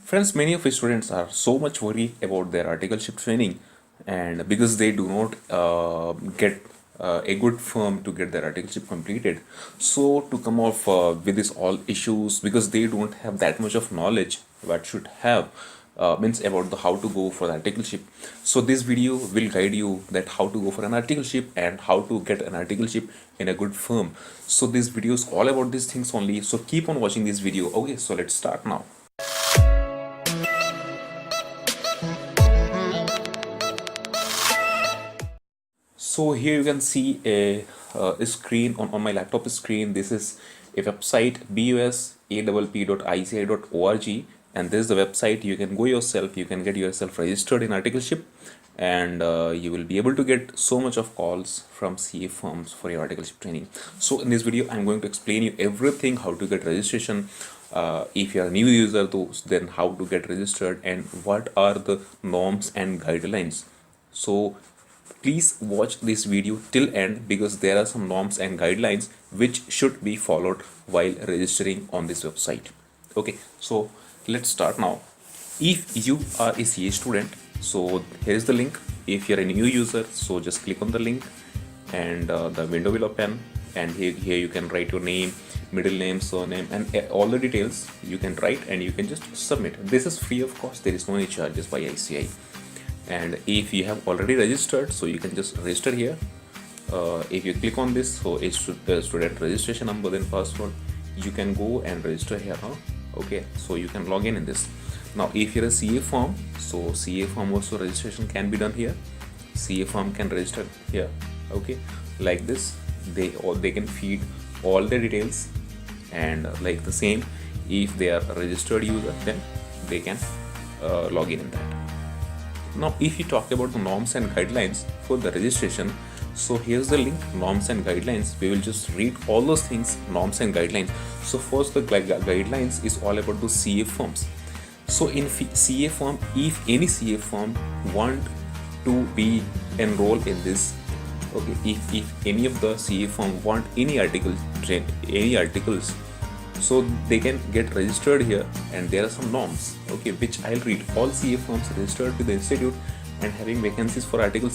Friends, many of students are so much worried about their articleship training, and because they do not get a good firm to get their articleship completed. So to come off with this all issues, because they don't have that much of knowledge what should have means about the how to go for the articleship. So this video will guide you that how to go for an articleship and how to get an articleship in a good firm. So this video is all about these things only, so keep on watching this video. Okay, so let's start now. So here you can see a screen on my laptop screen. This is a website busapp.ici.org, and this is the website. You can go yourself, you can get yourself registered in articleship, and you will be able to get so much of calls from CA firms for your articleship training. So in this video I'm going to explain you everything, how to get registration, if you are a new user, then how to get registered, and what are the norms and guidelines. So please watch this video till end, because there are some norms and guidelines which should be followed while registering on this website. Okay, so let's start now. If you are a CA student, so here is the link. If you're a new user, so just click on the link, and the window will open, and here you can write your name, middle name, surname, and all the details you can write, and you can just submit. This is free of cost. There is no any charges by ICI. And if you have already registered, so you can just register here. If you click on this, so it's student registration number, then password, you can go and register here. Okay, so you can log in this. Now if you're a CA form, so CA form also registration can be done here. CA form can register here. Okay, like this, they can feed all the details, and like the same, if they are a registered user, then they can log in that. Now if you talk about the norms and guidelines for the registration, so here's the link, norms and guidelines. We will just read all those things, norms and guidelines. So first, the guidelines is all about the CA firms. So in CA firm, if any CA firm want to be enrolled in this, okay, if any of the CA firm want any articles, so they can get registered here, and there are some norms, okay, which I'll read. All CA firms registered with the institute and having vacancies for article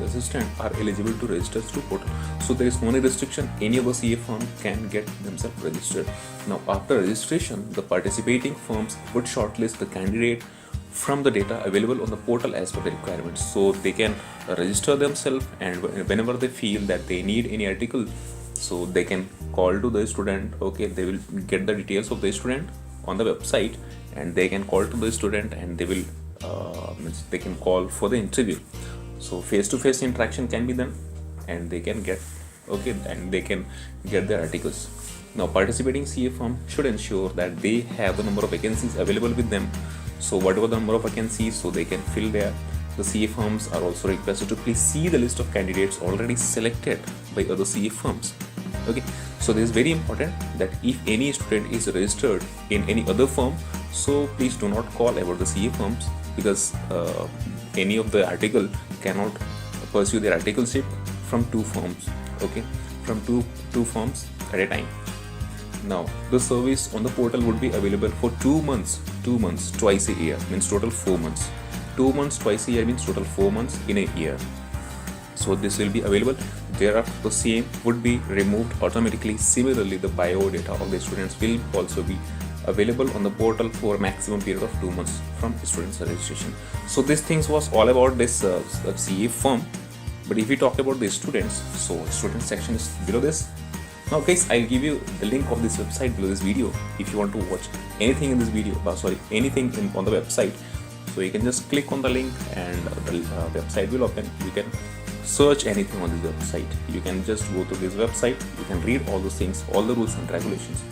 assistant are eligible to register through portal. So there is no restriction. Any of the CA firm can get themselves registered. Now after registration, the participating firms would shortlist the candidate from the data available on the portal as per the requirements. So they can register themselves, and whenever they feel that they need any article, so they can call to the student. Okay, they will get the details of the student on the website, and they can call to the student, and they will they can call for the interview. So face-to-face interaction can be done, and they can get, okay, and they can get their articles. Now participating CA firm should ensure that they have the number of vacancies available with them. So whatever the number of vacancies, so they can fill there. The CA firms are also requested to please see the list of candidates already selected by other CA firms. Okay, so this is very important, that if any student is registered in any other firm, so please do not call about the CA firms, because any of the article cannot pursue their articleship from two firms. Okay, from two firms at a time. Now the service on the portal would be available for 2 months, twice a year, means total 4 months. 2 months twice a year means total 4 months in a year. So this will be available. Thereafter the same would be removed automatically. Similarly, the bio data of the students will also be available on the portal for a maximum period of 2 months from students registration. So these things was all about this CA firm. But if we talk about the students, so student section is below this. Now guys, I'll give you the link of this website below this video. If you want to watch anything in this video, anything on the website, so you can just click on the link, and the website will open. You can search anything on this website. You can just go to this website, you can read all those things, all the rules and regulations.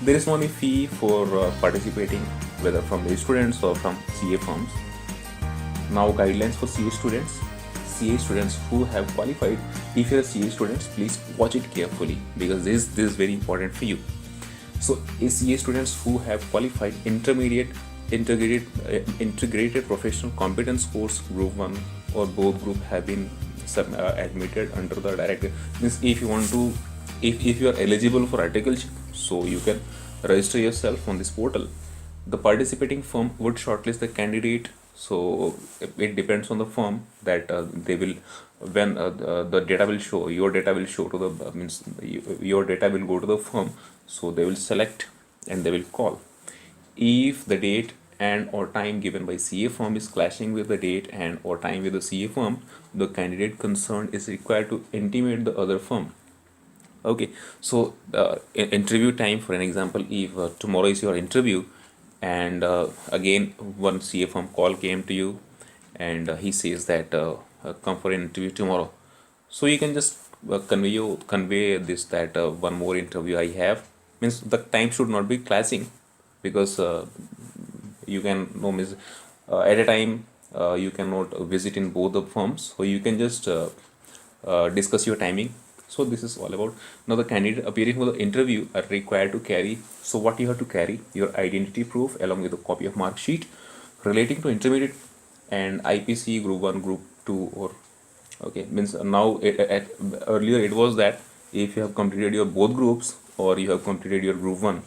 There is no any fee for participating, whether from the students or from CA firms. Now guidelines for CA students. CA students who have qualified, if you're a CA students, please watch it carefully, because this is very important for you. So CA students who have qualified integrated professional competence course group 1 or both group have been admitted under the directive. Means if you want to, if you are eligible for articleship, so you can register yourself on this portal. The participating firm would shortlist the candidate. So it depends on the firm that they will, when the data will show, your data will show to the your data will go to the firm, so they will select and they will call. If the date and or time given by CA firm is clashing with the date and or time with the CA firm, the candidate concerned is required to intimate the other firm. Okay, so interview time, for an example, if tomorrow is your interview, and again one CA firm call came to you, and he says that come for an interview tomorrow, so you can just convey this, that one more interview I have, means the time should not be clashing, because you can no means at a time you cannot visit in both the firms, so you can just discuss your timing. So this is all about. Now the candidate appearing for the interview are required to carry, so what you have to carry: your identity proof along with a copy of mark sheet relating to intermediate and IPC group 1, group 2, or okay, means now earlier it was that if you have completed your both groups or you have completed your group 1,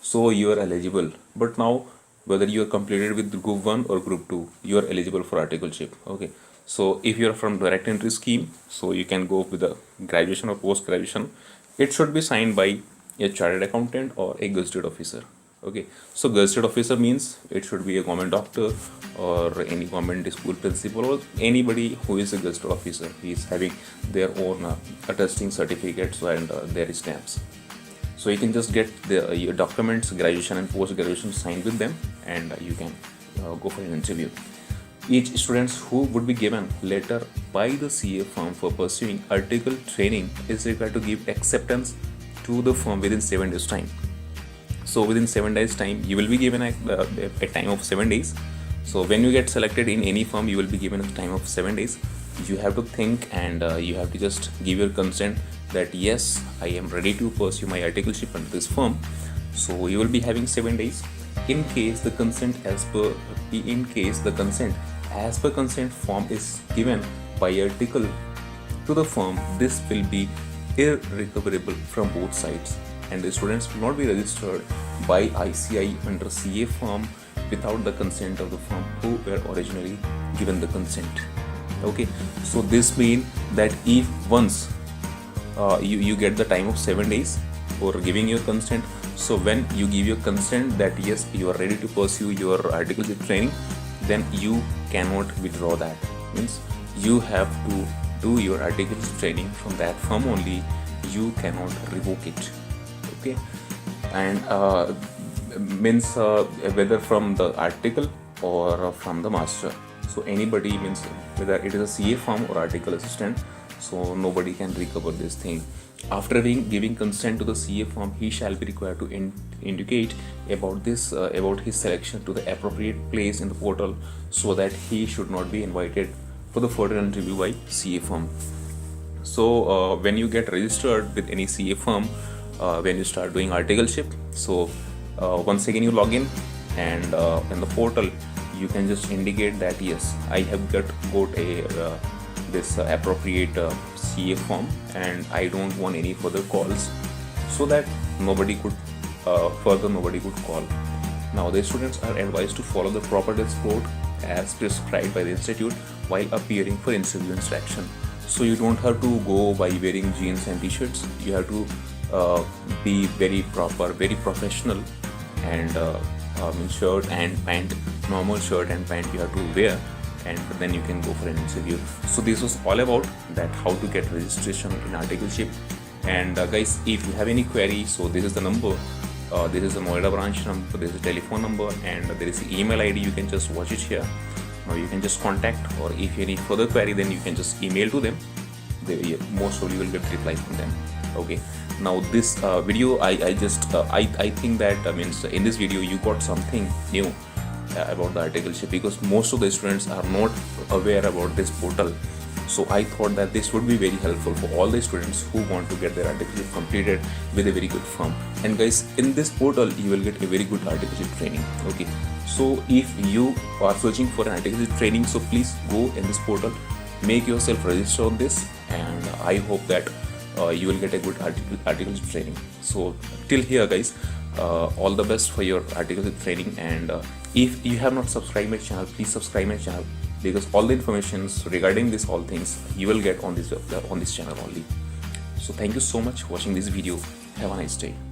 so you are eligible. But now whether you are completed with group 1 or group 2, you are eligible for articleship. Okay, so if you are from direct entry scheme, so you can go with the graduation or post graduation. It should be signed by a chartered accountant or a gazetted officer. Okay, so gazetted officer means it should be a government doctor or any government school principal or anybody who is a gazetted officer. He is having their own attesting certificates and their stamps. So you can just get your documents, graduation and post graduation, signed with them, and you can go for an interview. Each student who would be given letter by the CA firm for pursuing article training is required to give acceptance to the firm within 7 days time. So within 7 days time, you will be given a time of 7 days. So when you get selected in any firm, you will be given a time of 7 days. You have to think, and you have to just give your consent that yes, I am ready to pursue my articleship under this firm. So you will be having 7 days. In case the consent as per consent form is given by article to the firm, this will be irrecoverable from both sides, and the students will not be registered by ICI under CA firm without the consent of the firm who were originally given the consent. Okay, so this means that if once you get the time of 7 days for giving your consent, so when you give your consent that yes, you are ready to pursue your articleship training, then you cannot withdraw that. Means you have to do your articleship training from that firm only. You cannot revoke it. Okay, and means whether from the article or from the master. So anybody, means whether it is a CA firm or article assistant, so nobody can recover this thing. After giving consent to the CA firm, he shall be required to indicate about this about his selection to the appropriate place in the portal, so that he should not be invited for the further interview by CA firm. So when you get registered with any CA firm, when you start doing articleship, so once again you log in, and in the portal you can just indicate that yes, I have got a this appropriate CA form, and I don't want any further calls, so that nobody could call. Now the students are advised to follow the proper dress code as prescribed by the institute while appearing for interview and selection. So you don't have to go by wearing jeans and t-shirts. You have to be very proper, very professional, and shirt and pant, normal shirt and pant you have to wear, and then you can go for an interview. So this was all about that, how to get registration in articleship. And guys, if you have any query, so this is the number, this is the Noida branch number, this is the telephone number, and there is the email ID. You can just watch it here. Now you can just contact, or if you need further query, then you can just email to them. They most probably will get reply from them. Okay, now this video, I think that means in this video you got something new about the articleship, because most of the students are not aware about this portal. So I thought that this would be very helpful for all the students who want to get their articleship completed with a very good firm. And guys, in this portal you will get a very good articleship training. Okay, so if you are searching for an articleship training, so please go in this portal, make yourself register on this, and I hope that you will get a good articleship training. So till here guys, all the best for your articleship training. And if you have not subscribed my channel, please subscribe my channel, because all the informations regarding this all things you will get on this channel only. So thank you so much for watching this video. Have a nice day.